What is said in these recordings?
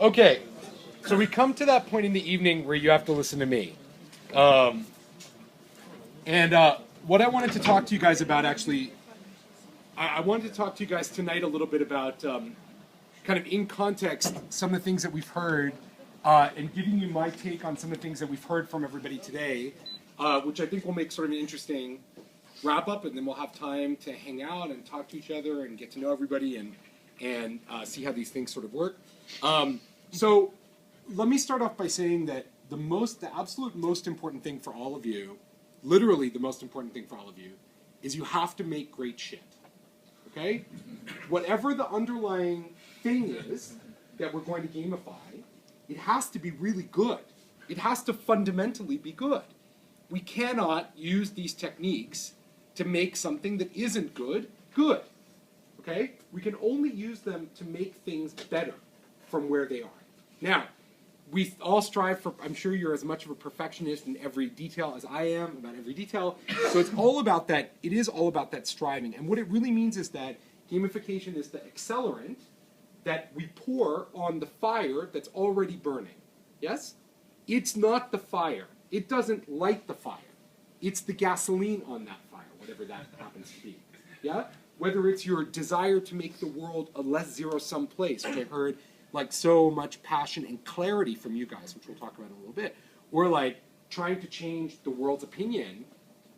Okay, so we come to that point in the evening where you have to listen to me. Um, what I wanted to talk to you guys about, actually, I wanted to talk to you guys tonight a little bit about, kind of in context, some of the things that we've heard, and giving you my take on some of the things that we've heard from everybody today, which I think will make sort of an interesting wrap up, and then we'll have time to hang out and talk to each other and get to know everybody and see how these things sort of work. So let me start off by saying that the absolute most important thing for all of you, literally the most important thing for all of you, is you have to make great shit. Okay? Whatever the underlying thing is that we're going to gamify, it has to be really good. It has to fundamentally be good. We cannot use these techniques to make something that isn't good, good. Okay? We can only use them to make things better from where they are. Now, we all strive for, I'm sure you're as much of a perfectionist in every detail as I am about every detail. So it's all about that, it is all about that striving. And what it really means is that gamification is the accelerant that we pour on the fire that's already burning. Yes? It's not the fire. It doesn't light the fire. It's the gasoline on that fire, whatever that happens to be. Yeah? Whether it's your desire to make the world a less zero-sum place, which I heard like so much passion and clarity from you guys, which we'll talk about in a little bit, or like trying to change the world's opinion,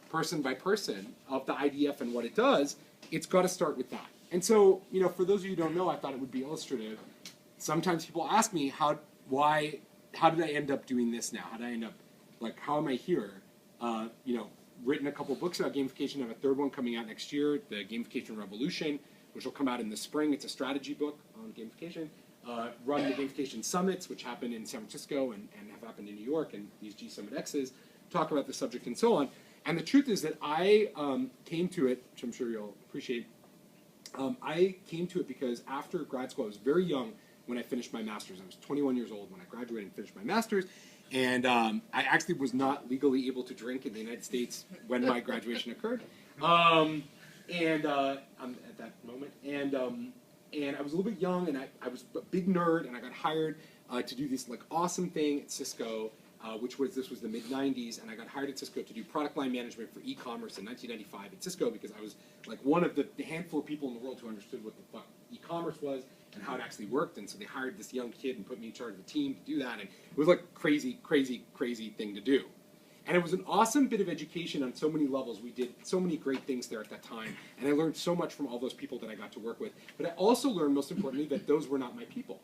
person by person, of the IDF and what it does, it's got to start with that. And so, you know, for those of you who don't know, I thought it would be illustrative. Sometimes people ask me, how did I end up doing this now? How did I end up, like, how am I here? You know, written a couple books about gamification. I have a third one coming out next year, The Gamification Revolution, which will come out in the spring. It's a strategy book on gamification. Run the Gamification Summits, which happen in San Francisco and have happened in New York, and these gsummitXs talk about the subject and so on. And the truth is that I came to it, which I'm sure you'll appreciate, I came to it because after grad school, I was very young when I finished my master's. I was 21 years old when I graduated and finished my master's. And I actually was not legally able to drink in the United States when my graduation occurred. At that moment. And I was a little bit young, and I was a big nerd, and I got hired to do this like awesome thing at Cisco, this was the mid-90s, and I got hired at Cisco to do product line management for e-commerce in 1995 at Cisco because I was like one of the handful of people in the world who understood what the fuck e-commerce was and how it actually worked, and so they hired this young kid and put me in charge of a team to do that, and it was like crazy, crazy, crazy thing to do. And it was an awesome bit of education on so many levels. We did so many great things there at that time, and I learned so much from all those people that I got to work with. But I also learned, most importantly, that those were not my people.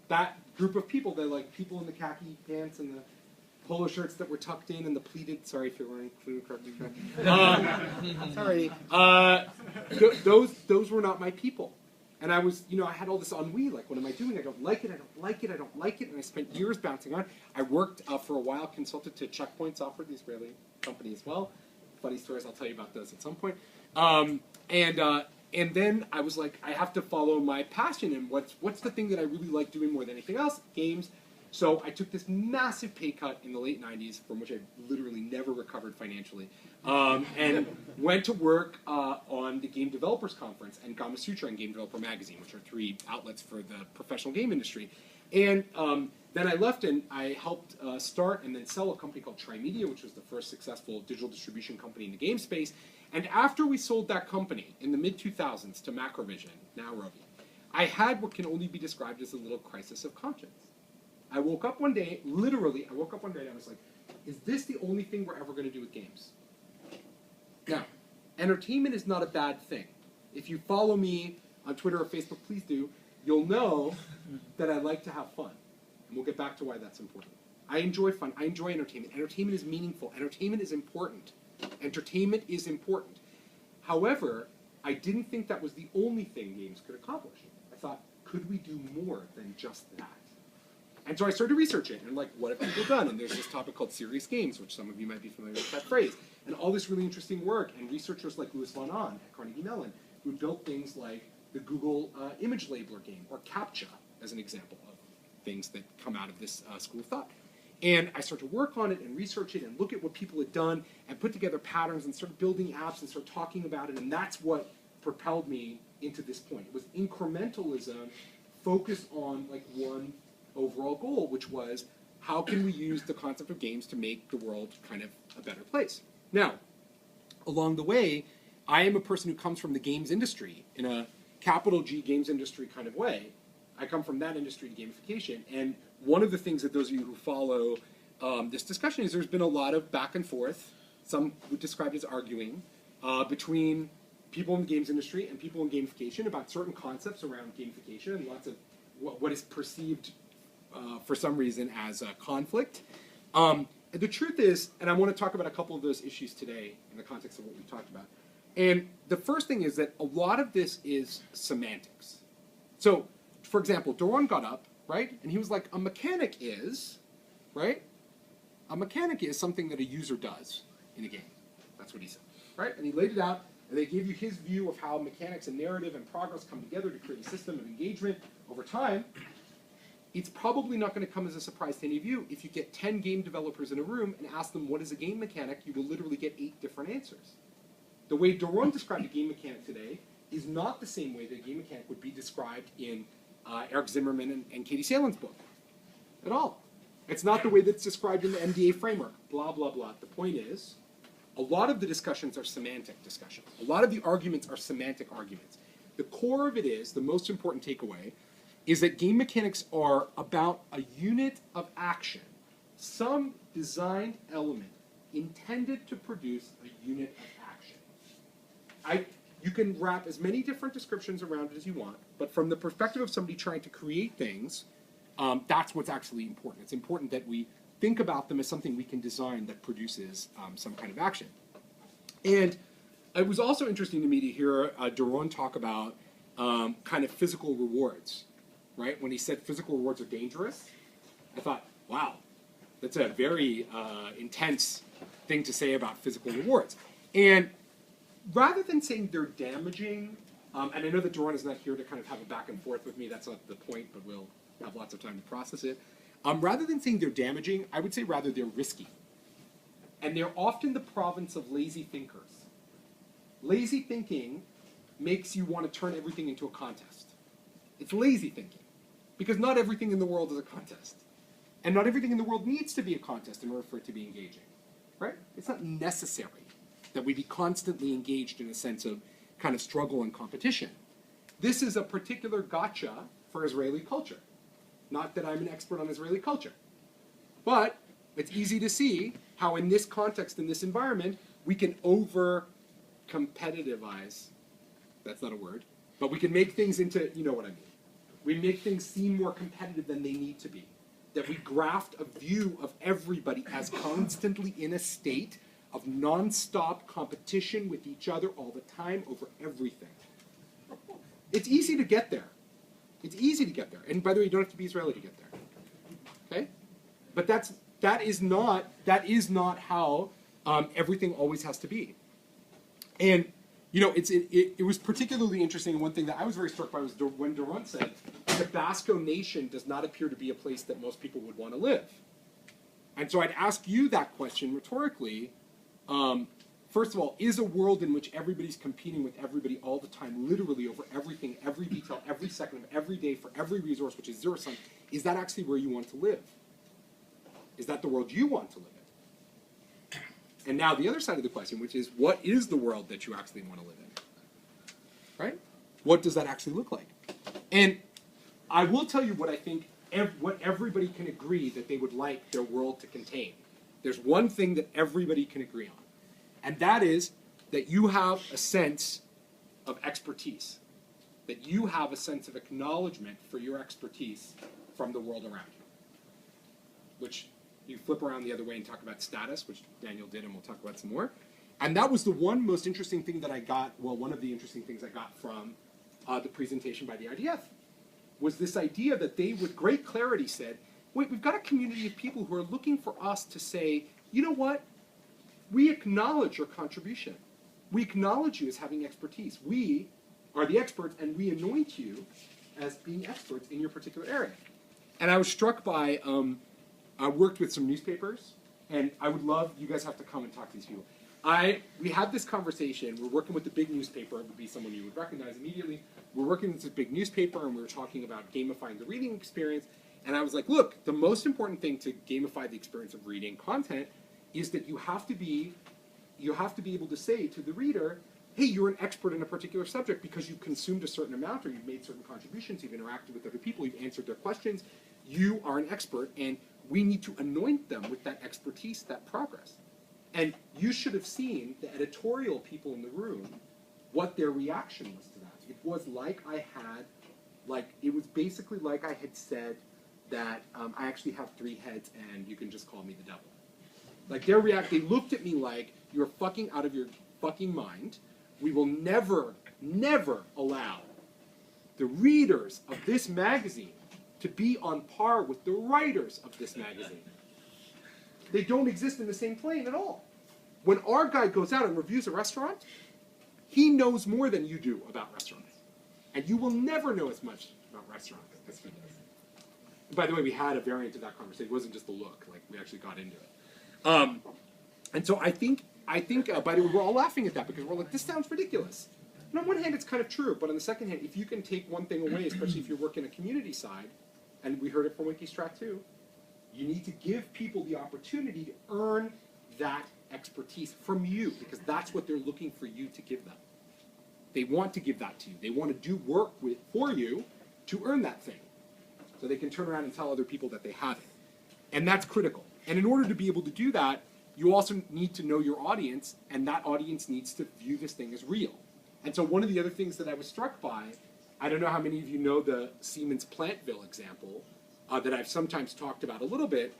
That group of people, they're like people in the khaki pants and the polo shirts that were tucked in and the pleated, sorry if you're wearing pleated correctly. Sorry. Those were not my people. And I was, you know, I had all this ennui, like, what am I doing? I don't like it, I don't like it, I don't like it, and I spent years bouncing on. I worked for a while, consulted to Checkpoint Software, the Israeli company as well. Funny stories, I'll tell you about those at some point. And then I was like, I have to follow my passion, and what's the thing that I really like doing more than anything else? Games. So I took this massive pay cut in the late 90s, from which I literally never recovered financially, and went to work on the Game Developers Conference and Gamification and Game Developer Magazine, which are 3 outlets for the professional game industry. And then I left and I helped start and then sell a company called Trimedia, which was the first successful digital distribution company in the game space. And after we sold that company in the mid-2000s to Macrovision, now Rovi, I had what can only be described as a little crisis of conscience. I woke up one day, literally, I woke up one day and I was like, is this the only thing we're ever going to do with games? Now, entertainment is not a bad thing. If you follow me on Twitter or Facebook, please do, you'll know that I like to have fun. And we'll get back to why that's important. I enjoy fun. I enjoy entertainment. Entertainment is meaningful. Entertainment is important. Entertainment is important. However, I didn't think that was the only thing games could accomplish. I thought, could we do more than just that? And so I started to research it, and like, what have people done? And there's this topic called serious games, which some of you might be familiar with that phrase. And all this really interesting work, and researchers like Louis von Ahn at Carnegie Mellon, who built things like the Google image labeler game, or CAPTCHA, as an example of things that come out of this school of thought. And I started to work on it and research it and look at what people had done and put together patterns and start building apps and start talking about it, and that's what propelled me into this point. It was incrementalism focused on like one overall goal, which was how can we use the concept of games to make the world kind of a better place. Now, along the way, I am a person who comes from the games industry in a capital G games industry kind of way. I come from that industry to gamification, and one of the things that those of you who follow this discussion is there's been a lot of back and forth, some would describe it as arguing, between people in the games industry and people in gamification about certain concepts around gamification and lots of what is perceived for some reason as a conflict. The truth is, and I want to talk about a couple of those issues today in the context of what we talked about. And the first thing is that a lot of this is semantics. So, for example, Doron got up, right? And he was like, a mechanic is, right? A mechanic is something that a user does in a game. That's what he said, right? And he laid it out, and they gave you his view of how mechanics and narrative and progress come together to create a system of engagement over time. It's probably not going to come as a surprise to any of you. If you get 10 game developers in a room and ask them what is a game mechanic, you will literally get 8 different answers. The way Doron described a game mechanic today is not the same way that a game mechanic would be described in Eric Zichermann and Katie Salen's book at all. It's not the way that's described in the MDA framework, blah, blah, blah. The point is, a lot of the discussions are semantic discussions. A lot of the arguments are semantic arguments. The core of it is, the most important takeaway, is that game mechanics are about a unit of action, some designed element intended to produce a unit of action. You can wrap as many different descriptions around it as you want, but from the perspective of somebody trying to create things, that's what's actually important. It's important that we think about them as something we can design that produces some kind of action. And it was also interesting to me to hear Doron talk about kind of physical rewards, right? When he said physical rewards are dangerous, I thought, wow, that's a very intense thing to say about physical rewards. And rather than saying they're damaging, and I know that Doron is not here to kind of have a back and forth with me, that's not the point, but we'll have lots of time to process it. Rather than saying they're damaging, I would say rather they're risky. And they're often the province of lazy thinkers. Lazy thinking makes you want to turn everything into a contest. It's lazy thinking, because not everything in the world is a contest. And not everything in the world needs to be a contest in order for it to be engaging, right? It's not necessary that we be constantly engaged in a sense of kind of struggle and competition. This is a particular gotcha for Israeli culture. Not that I'm an expert on Israeli culture. But it's easy to see how in this context, in this environment, we can over-competitivize, that's not a word, but we can make things into, you know what I mean. We make things seem more competitive than they need to be. That we graft a view of everybody as constantly in a state of non-stop competition with each other all the time over everything. It's easy to get there. It's easy to get there. And by the way, you don't have to be Israeli to get there. Okay? But that is not how everything always has to be. And you know, it was particularly interesting. One thing that I was very struck by was when Doron said, the Basque nation does not appear to be a place that most people would want to live. And so I'd ask you that question rhetorically. First of all, is a world in which everybody's competing with everybody all the time, literally over everything, every detail, every second of every day for every resource, which is zero-sum, is that actually where you want to live? Is that the world you want to live in? And now the other side of the question, which is, what is the world that you actually want to live in? Right? What does that actually look like? And I will tell you what I think, what everybody can agree that they would like their world to contain. There's one thing that everybody can agree on. And that is that you have a sense of expertise. That you have a sense of acknowledgement for your expertise from the world around you. Which you flip around the other way and talk about status, which Daniel did, and we'll talk about some more. And that was the one most interesting thing that I got, well, one of the interesting things I got from the presentation by the IDF, was this idea that they, with great clarity, said, wait, we've got a community of people who are looking for us to say, you know what? We acknowledge your contribution. We acknowledge you as having expertise. We are the experts, and we anoint you as being experts in your particular area. And I was struck by, I worked with some newspapers, and I would love, you guys have to come and talk to these people. we had this conversation. We're working with the big newspaper. It would be someone you would recognize immediately. We're working with this big newspaper, and we were talking about gamifying the reading experience. And I was like, look, the most important thing to gamify the experience of reading content is that you have to be able to say to the reader, hey, you're an expert in a particular subject because you've consumed a certain amount, or you've made certain contributions, you've interacted with other people, you've answered their questions. You are an expert, and we need to anoint them with that expertise, that progress. And you should have seen the editorial people in the room, what their reaction was to that. It was like it was basically like I had said that I actually have 3 heads and you can just call me the devil. Like they looked at me like, you're fucking out of your fucking mind. We will never, never allow the readers of this magazine to be on par with the writers of this magazine. They don't exist in the same plane at all. When our guy goes out and reviews a restaurant, he knows more than you do about restaurants. And you will never know as much about restaurants as he does. By the way, we had a variant of that conversation. It wasn't just the look. Like, we actually got into it. And so I think, by the way, we're all laughing at that because we're like, this sounds ridiculous. And on one hand, it's kind of true. But on the second hand, if you can take one thing away, especially if you're working a community side, and we heard it from Wikistrat too, you need to give people the opportunity to earn that expertise from you, because that's what they're looking for you to give them. They want to give that to you. They want to do work for you to earn that thing, so they can turn around and tell other people that they have it. And that's critical. And in order to be able to do that, you also need to know your audience, and that audience needs to view this thing as real. And so one of the other things that I was struck by, I don't know how many of you know the Siemens Plantville example that I've sometimes talked about a little bit,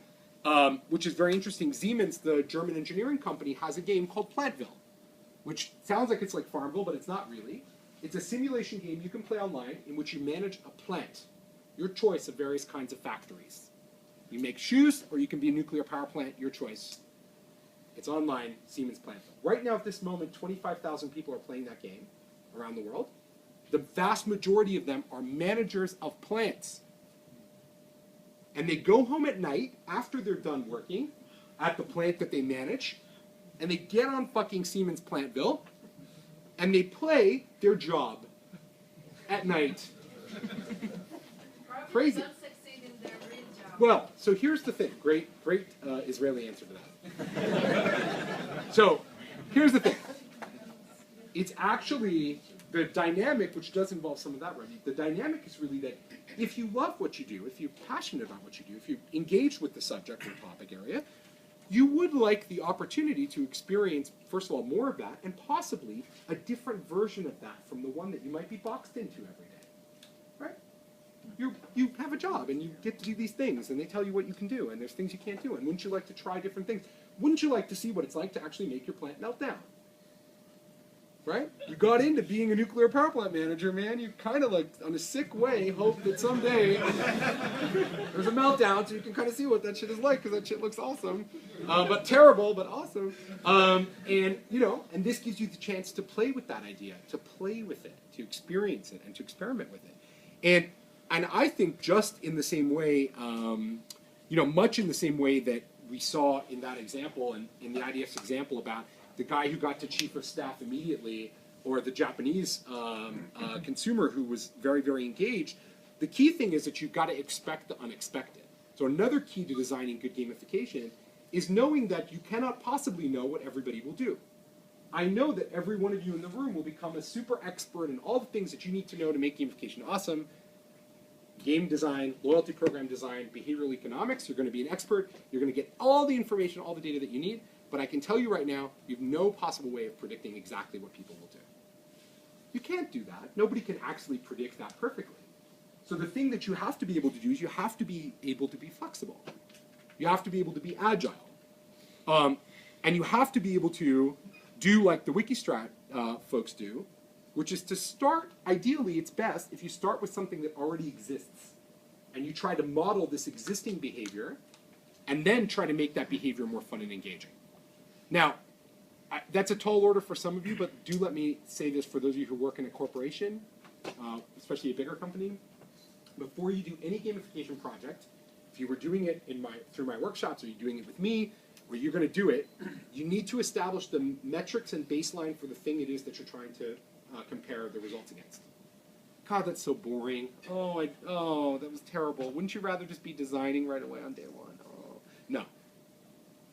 which is very interesting. Siemens, the German engineering company, has a game called Plantville, which sounds like it's like Farmville, but it's not really. It's a simulation game you can play online in which you manage a plant, your choice of various kinds of factories. You make shoes, or you can be a nuclear power plant, your choice. It's online, Siemens Plantville. Right now, at this moment, 25,000 people are playing that game around the world. The vast majority of them are managers of plants. And they go home at night after they're done working at the plant that they manage, and they get on fucking Siemens Plantville, and they play their job at night. Crazy. Don't succeed in their real job. Well, so here's the thing. Great Israeli answer to that. So here's the thing. It's actually the dynamic, which does involve some of that, right? The dynamic is really that if you love what you do, if you're passionate about what you do, if you're engaged with the subject or topic area, you would like the opportunity to experience, first of all, more of that, and possibly a different version of that from the one that you might be boxed into every day, right? You have a job, and you get to do these things, and they tell you what you can do, and there's things you can't do, and wouldn't you like to try different things? Wouldn't you like to see what it's like to actually make your plant melt down? Right? You got into being a nuclear power plant manager, man. You kind of like, on a sick way, hope that someday there's a meltdown so you can kind of see what that shit is like, because that shit looks awesome. But terrible, but awesome. And this gives you the chance to play with that idea, to play with it, to experience it, and to experiment with it. And I think just in the same way, much in the same way that we saw in that example, and in the IDF's example about the guy who got to chief of staff immediately, or the Japanese consumer who was very, very engaged, the key thing is that you've got to expect the unexpected. So another key to designing good gamification is knowing that you cannot possibly know what everybody will do. I know that every one of you in the room will become a super expert in all the things that you need to know to make gamification awesome. Game design, loyalty program design, behavioral economics, you're going to be an expert. You're going to get all the information, all the data that you need. But I can tell you right now, you have no possible way of predicting exactly what people will do. You can't do that. Nobody can actually predict that perfectly. So the thing that you have to be able to do is you have to be able to be flexible. You have to be able to be agile. And you have to be able to do like the Wikistrat folks do, which is to start, ideally it's best if you start with something that already exists. And you try to model this existing behavior, and then try to make that behavior more fun and engaging. Now, that's a tall order for some of you, but do let me say this for those of you who work in a corporation, especially a bigger company. Before you do any gamification project, if you were doing it through my workshops, or you're doing it with me, or you're going to do it, you need to establish the metrics and baseline for the thing it is that you're trying to compare the results against. God, that's so boring. Oh, that was terrible. Wouldn't you rather just be designing right away on day one? Oh, no.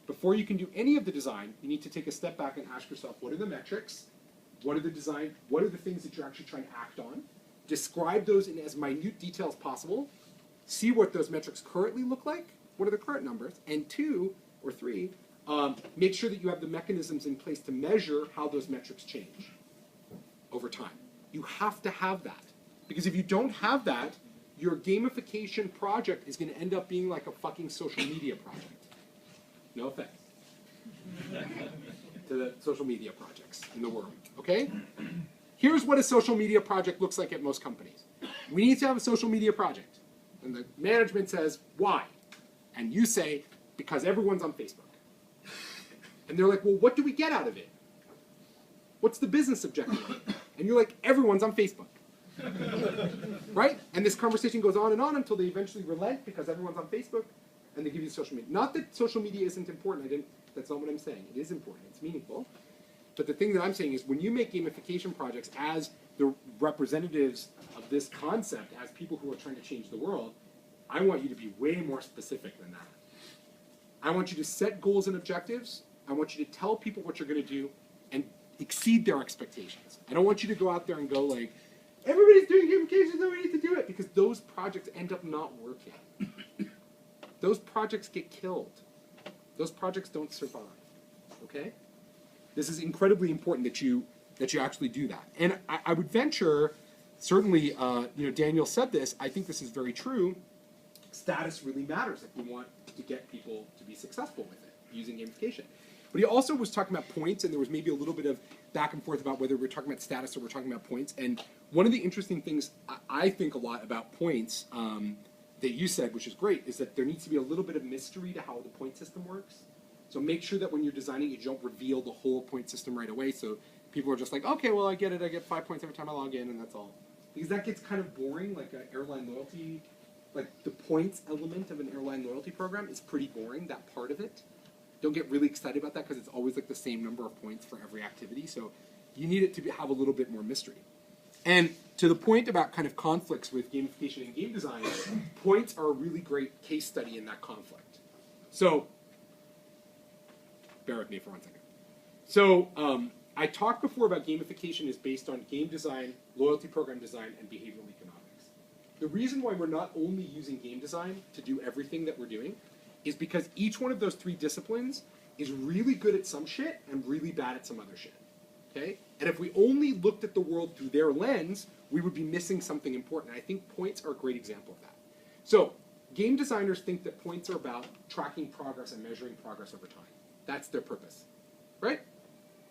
Before you can do any of the design, you need to take a step back and ask yourself, what are the metrics? What are the design? What are the things that you're actually trying to act on? Describe those in as minute detail as possible. See what those metrics currently look like. What are the current numbers? And 2 or 3, make sure that you have the mechanisms in place to measure how those metrics change over time. You have to have that. Because if you don't have that, your gamification project is going to end up being like a fucking social media project. No offense to the social media projects in the world, okay? Here's what a social media project looks like at most companies. We need to have a social media project. And the management says, why? And you say, because everyone's on Facebook. And they're like, well, what do we get out of it? What's the business objective? And you're like, everyone's on Facebook. Right? And this conversation goes on and on until they eventually relent because everyone's on Facebook and they give you social media. Not that social media isn't important. That's not what I'm saying. It is important. It's meaningful. But the thing that I'm saying is when you make gamification projects as the representatives of this concept, as people who are trying to change the world, I want you to be way more specific than that. I want you to set goals and objectives. I want you to tell people what you're going to do and exceed their expectations. I don't want you to go out there and go like, everybody's doing gamification, so we need to do it, because those projects end up not working. Those projects get killed. Those projects don't survive. Okay? This is incredibly important that you actually do that. And I would venture, certainly, Daniel said this. I think this is very true. Status really matters if we want to get people to be successful with it using gamification. But he also was talking about points, and there was maybe a little bit of back and forth about whether we're talking about status or we're talking about points. And one of the interesting things I think a lot about points that you said, which is great, is that there needs to be a little bit of mystery to how the point system works. So make sure that when you're designing it, you don't reveal the whole point system right away. So people are just like, okay, well, I get it. I get 5 points every time I log in, and that's all. Because that gets kind of boring, like an airline loyalty. Like the points element of an airline loyalty program is pretty boring, that part of it. Don't get really excited about that because it's always like the same number of points for every activity. So you need it to have a little bit more mystery. And to the point about kind of conflicts with gamification and game design, points are a really great case study in that conflict. So, bear with me for 1 second. So, I talked before about gamification is based on game design, loyalty program design, and behavioral economics. The reason why we're not only using game design to do everything that we're doing is because each one of those 3 disciplines is really good at some shit and really bad at some other shit. Okay? And if we only looked at the world through their lens, we would be missing something important. And I think points are a great example of that. So, game designers think that points are about tracking progress and measuring progress over time. That's their purpose. Right?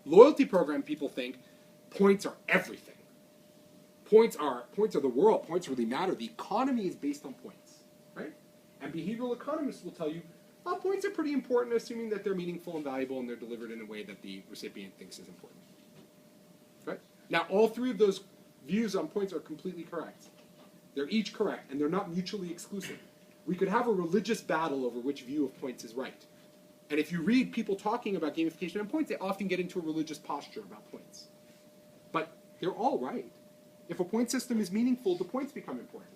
Loyalty program people think points are everything. Points are the world. Points really matter. The economy is based on points. Right? And behavioral economists will tell you, oh, points are pretty important, assuming that they're meaningful and valuable and they're delivered in a way that the recipient thinks is important. Right? Now, all 3 of those views on points are completely correct. They're each correct, and they're not mutually exclusive. We could have a religious battle over which view of points is right. And if you read people talking about gamification and points, they often get into a religious posture about points. But they're all right. If a point system is meaningful, the points become important.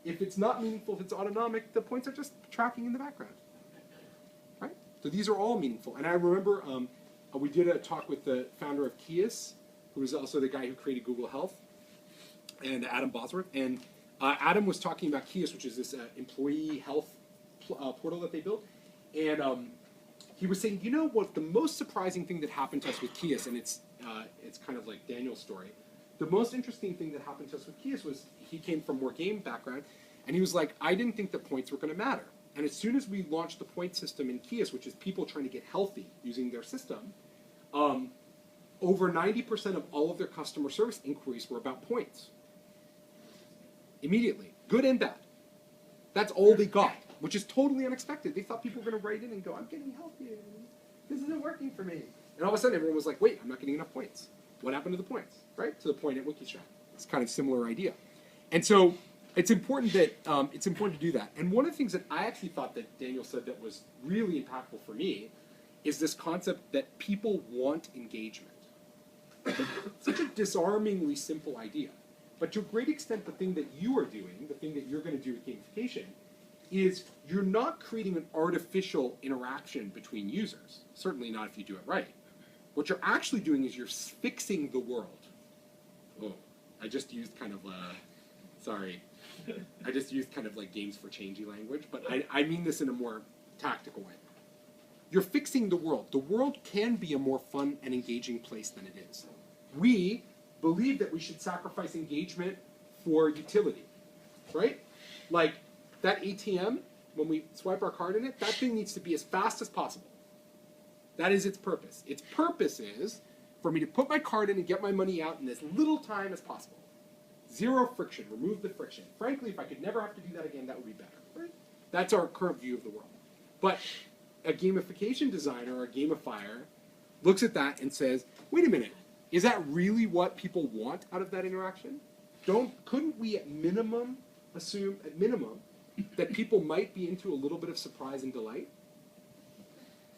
If it's not meaningful, if it's autonomic, the points are just tracking in the background. Right? So these are all meaningful. And I remember we did a talk with the founder of Kias, who was also the guy who created Google Health, and Adam Bosworth. And Adam was talking about Kias, which is this employee health portal that they built. And he was saying, you know what, the most surprising thing that happened to us with Kias, and it's kind of like Daniel's story, the most interesting thing that happened to us with Kias was he came from more game background, and he was like, I didn't think that points were going to matter. And as soon as we launched the point system in Kias, which is people trying to get healthy using their system, over 90% of all of their customer service inquiries were about points. Immediately. Good and bad. That's all they got, which is totally unexpected. They thought people were going to write in and go, I'm getting healthier. This isn't working for me. And all of a sudden, everyone was like, wait, I'm not getting enough points. What happened to the points? Right? To the point at Wikistrat. It's kind of a similar idea. And so it's important to do that. And one of the things that I actually thought that Daniel said that was really impactful for me is this concept that people want engagement. Such a disarmingly simple idea. But to a great extent, the thing that you are doing, the thing that you're going to do with gamification, is you're not creating an artificial interaction between users. Certainly not if you do it right. What you're actually doing is you're fixing the world. Oh, I just used kind of sorry. I just used kind of like games for changey language, but I mean this in a more tactical way. You're fixing the world. The world can be a more fun and engaging place than it is. We believe that we should sacrifice engagement for utility, right? Like that ATM, when we swipe our card in it, that thing needs to be as fast as possible. That is its purpose. Its purpose is for me to put my card in and get my money out in as little time as possible. Zero friction, remove the friction. Frankly, if I could never have to do that again, that would be better, right? That's our current view of the world. But a gamification designer or a gamifier looks at that and says, wait a minute, is that really what people want out of that interaction? Couldn't we at minimum assume, that people might be into a little bit of surprise and delight?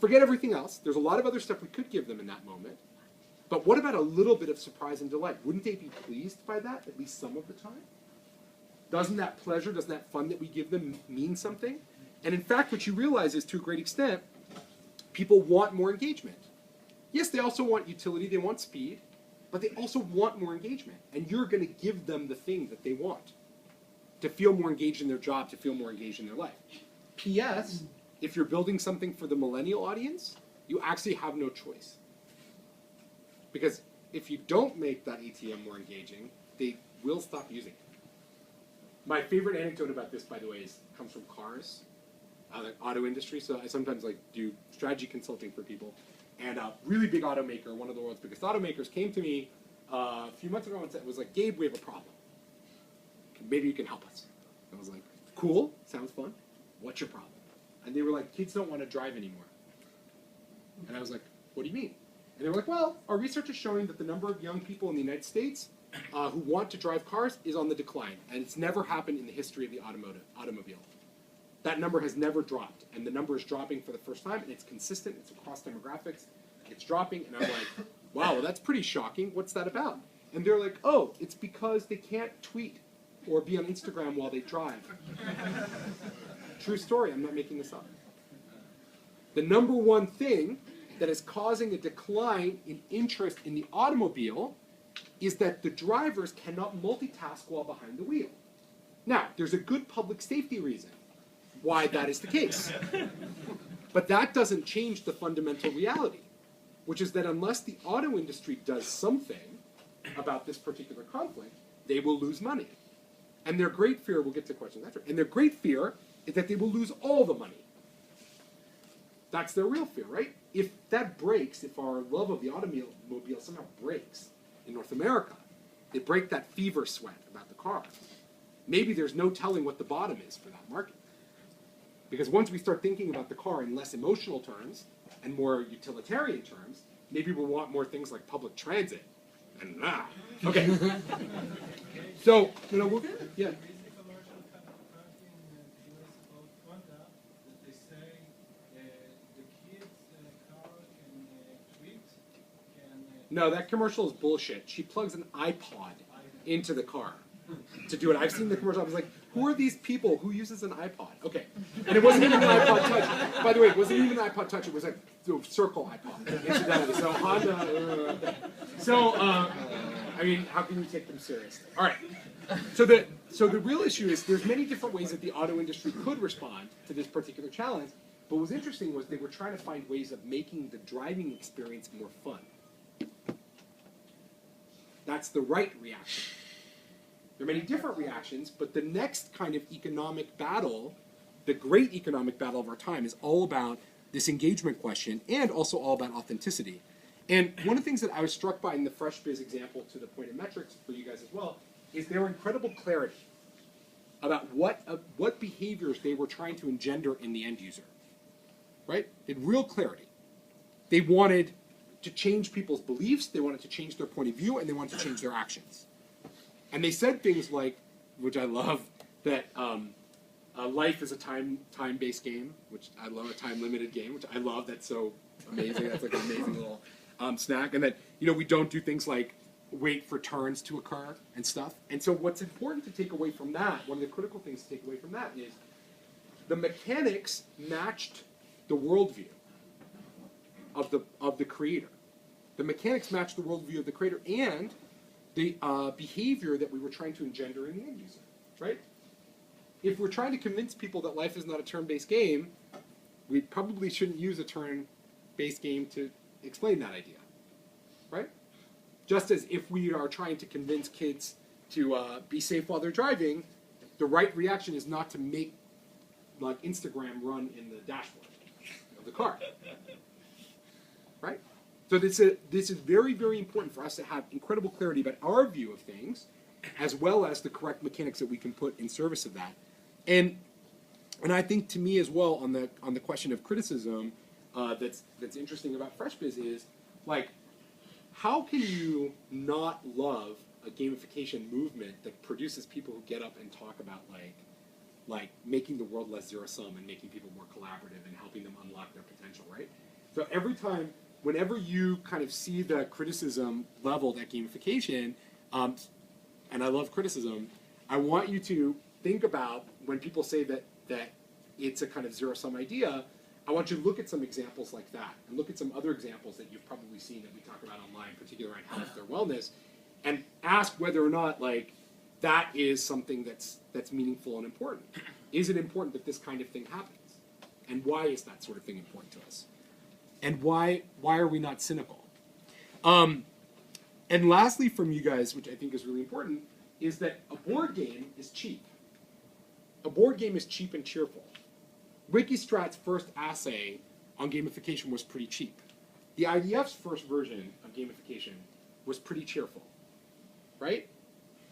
Forget everything else. There's a lot of other stuff we could give them in that moment. But what about a little bit of surprise and delight? Wouldn't they be pleased by that at least some of the time? Doesn't that pleasure, doesn't that fun that we give them mean something? And in fact, what you realize is, to a great extent, people want more engagement. Yes, they also want utility, they want speed, but they also want more engagement. And you're going to give them the thing that they want, to feel more engaged in their job, to feel more engaged in their life. P.S., if you're building something for the millennial audience, you actually have no choice. Because if you don't make that ATM more engaging, they will stop using it. My favorite anecdote about this, by the way, comes from cars. The auto industry, so I sometimes do strategy consulting for people. And a really big automaker, one of the world's biggest automakers, came to me a few months ago and was like, Gabe, we have a problem. Maybe you can help us. I was like, cool, sounds fun. What's your problem? And they were like, kids don't want to drive anymore. And I was like, what do you mean? And they were like, well, our research is showing that the number of young people in the United States who want to drive cars is on the decline. And it's never happened in the history of the automobile. That number has never dropped, and the number is dropping for the first time, and it's consistent, it's across demographics, it's dropping, and I'm like, wow, well, that's pretty shocking, what's that about? And they're like, oh, it's because they can't tweet or be on Instagram while they drive. True story, I'm not making this up. The number one thing that is causing a decline in interest in the automobile is that the drivers cannot multitask while behind the wheel. Now, there's a good public safety reason why that is the case. But that doesn't change the fundamental reality, which is that unless the auto industry does something about this particular conflict, they will lose money. And their great fear, we'll get to questions after, and their great fear is that they will lose all the money. That's their real fear, right? If that breaks, if our love of the automobile somehow breaks in North America, they break that fever sweat about the car, maybe there's no telling what the bottom is for that market. Because once we start thinking about the car in less emotional terms and more utilitarian terms, maybe we'll want more things like public transit. And okay. So, yeah. No, that commercial is bullshit. She plugs an iPod into the car to do it. I've seen the commercial. I was like, who are these people? Who uses an iPod? Okay. And it wasn't even an iPod Touch. By the way, it wasn't even an iPod Touch. It was a circle iPod, incidentally. So Honda. I mean, how can you take them seriously? All right. So the real issue is there's many different ways that the auto industry could respond to this particular challenge. But what was interesting was they were trying to find ways of making the driving experience more fun. That's the right reaction. There are many different reactions, but the next kind of economic battle, the great economic battle of our time, is all about this engagement question and also all about authenticity. And one of the things that I was struck by in the FreshBiz example, to the point of metrics for you guys as well, is their incredible clarity about what behaviors they were trying to engender in the end user. Right? They had real clarity. They wanted to change people's beliefs, they wanted to change their point of view, and they wanted to change their actions. And they said things like, which I love, that life is a time-based game, which I love, a time-limited game, which I love. That's so Amazing. That's like an amazing little snack. And then, we don't do things like wait for turns to occur and stuff. And so what's important to take away from that, one of the critical things to take away from that is the mechanics matched the worldview of the creator. The mechanics matched the worldview of the creator and the behavior that we were trying to engender in the end user, right? If we're trying to convince people that life is not a turn-based game, we probably shouldn't use a turn-based game to explain that idea, right? Just as if we are trying to convince kids to be safe while they're driving, the right reaction is not to make like Instagram run in the dashboard of the car, right? So this is very, very important for us to have incredible clarity about our view of things, as well as the correct mechanics that we can put in service of that. And I think to me as well on the question of criticism, that's interesting about FreshBiz is like, how can you not love a gamification movement that produces people who get up and talk about like making the world less zero sum and making people more collaborative and helping them unlock their potential, right? So whenever you kind of see the criticism leveled at gamification, and I love criticism, I want you to think about when people say that it's a kind of zero-sum idea, I want you to look at some examples like that and look at some other examples that you've probably seen that we talk about online, particularly around health or wellness, and ask whether or not like that is something that's meaningful and important. Is it important that this kind of thing happens? And why is that sort of thing important to us? And why are we not cynical? And lastly from you guys, which I think is really important, is that a board game is cheap. A board game is cheap and cheerful. Wikistrat's first assay on gamification was pretty cheap. The IDF's first version of gamification was pretty cheerful, right?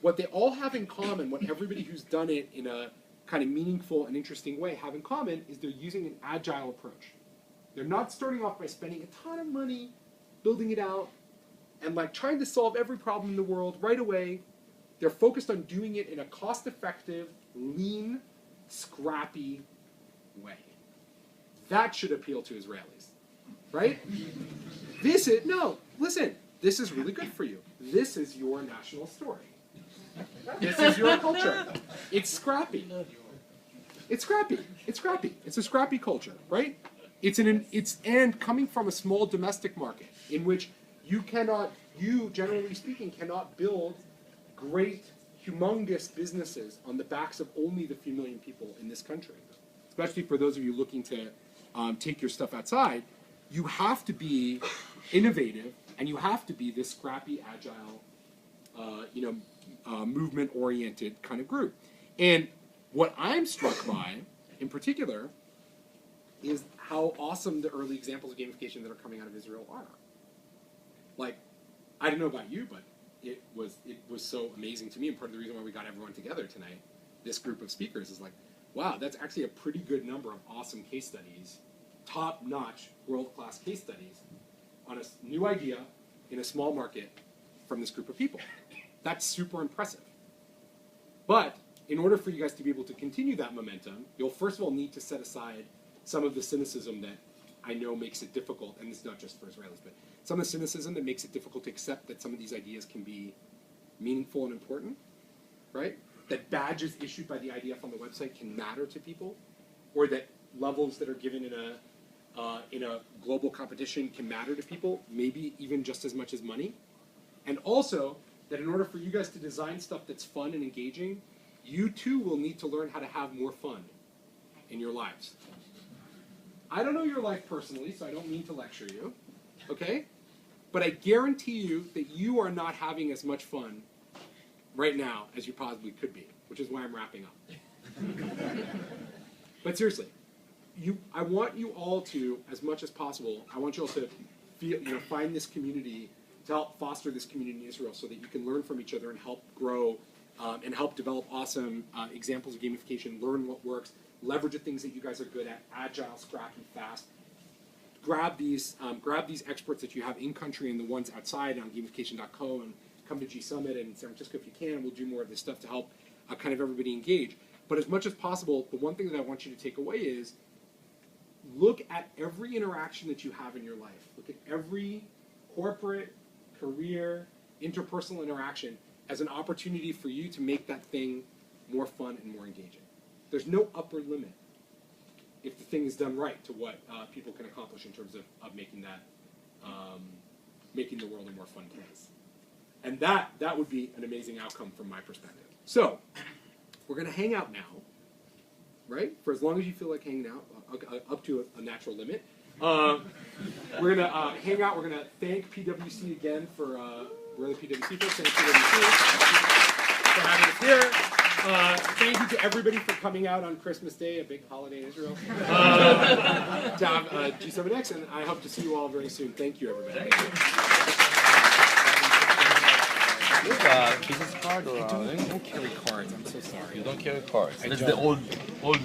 What they all have in common, what everybody who's done it in a kind of meaningful and interesting way have in common, is they're using an agile approach. They're not starting off by spending a ton of money building it out and like trying to solve every problem in the world right away. They're focused on doing it in a cost-effective, lean, scrappy way. That should appeal to Israelis, right? This is really good for you. This is your national story. This is your culture. It's scrappy. It's scrappy. It's scrappy. It's a scrappy culture, right? And coming from a small domestic market in which you generally speaking, cannot build great, humongous businesses on the backs of only the few million people in this country. Especially for those of you looking to take your stuff outside, you have to be innovative and you have to be this scrappy, agile, movement-oriented kind of group. And what I'm struck by, in particular, is how awesome the early examples of gamification that are coming out of Israel are. Like, I don't know about you, but it was so amazing to me, and part of the reason why we got everyone together tonight, this group of speakers, is like, wow, that's actually a pretty good number of awesome case studies, top-notch, world-class case studies on a new idea in a small market from this group of people. That's super impressive. But in order for you guys to be able to continue that momentum, you'll first of all need to set aside some of the cynicism that I know makes it difficult, and this is not just for Israelis, but some of the cynicism that makes it difficult to accept that some of these ideas can be meaningful and important, right? That badges issued by the IDF on the website can matter to people, or that levels that are given in a global competition can matter to people, maybe even just as much as money. And also, that in order for you guys to design stuff that's fun and engaging, you too will need to learn how to have more fun in your lives. I don't know your life personally, so I don't mean to lecture you, okay? But I guarantee you that you are not having as much fun right now as you possibly could be, which is why I'm wrapping up. But seriously, I want you all to, as much as possible, I want you all to find this community, to help foster this community in Israel so that you can learn from each other and help grow and help develop awesome examples of gamification, learn what works, leverage the things that you guys are good at, agile, scrappy, fast. Grab these experts that you have in country and the ones outside on gamification.co, and come to G Summit in San Francisco if you can, and we'll do more of this stuff to help kind of everybody engage. But as much as possible, the one thing that I want you to take away is look at every interaction that you have in your life. Look at every corporate, career, interpersonal interaction as an opportunity for you to make that thing more fun and more engaging. There's no upper limit if the thing is done right to what people can accomplish in terms of making that, making the world a more fun place. And that would be an amazing outcome from my perspective. So, we're going to hang out now, right? For as long as you feel like hanging out, up to a natural limit. We're going to hang out. We're going to thank PwC again for, we're the PwC folks, thank PwC for having us here. Thank you to everybody for coming out on Christmas Day, a big holiday in Israel, to have gsummitX, and I hope to see you all very soon. Thank you, everybody. You have a business card or I don't carry cards. I'm so sorry. you don't carry cards. I That's don't. the old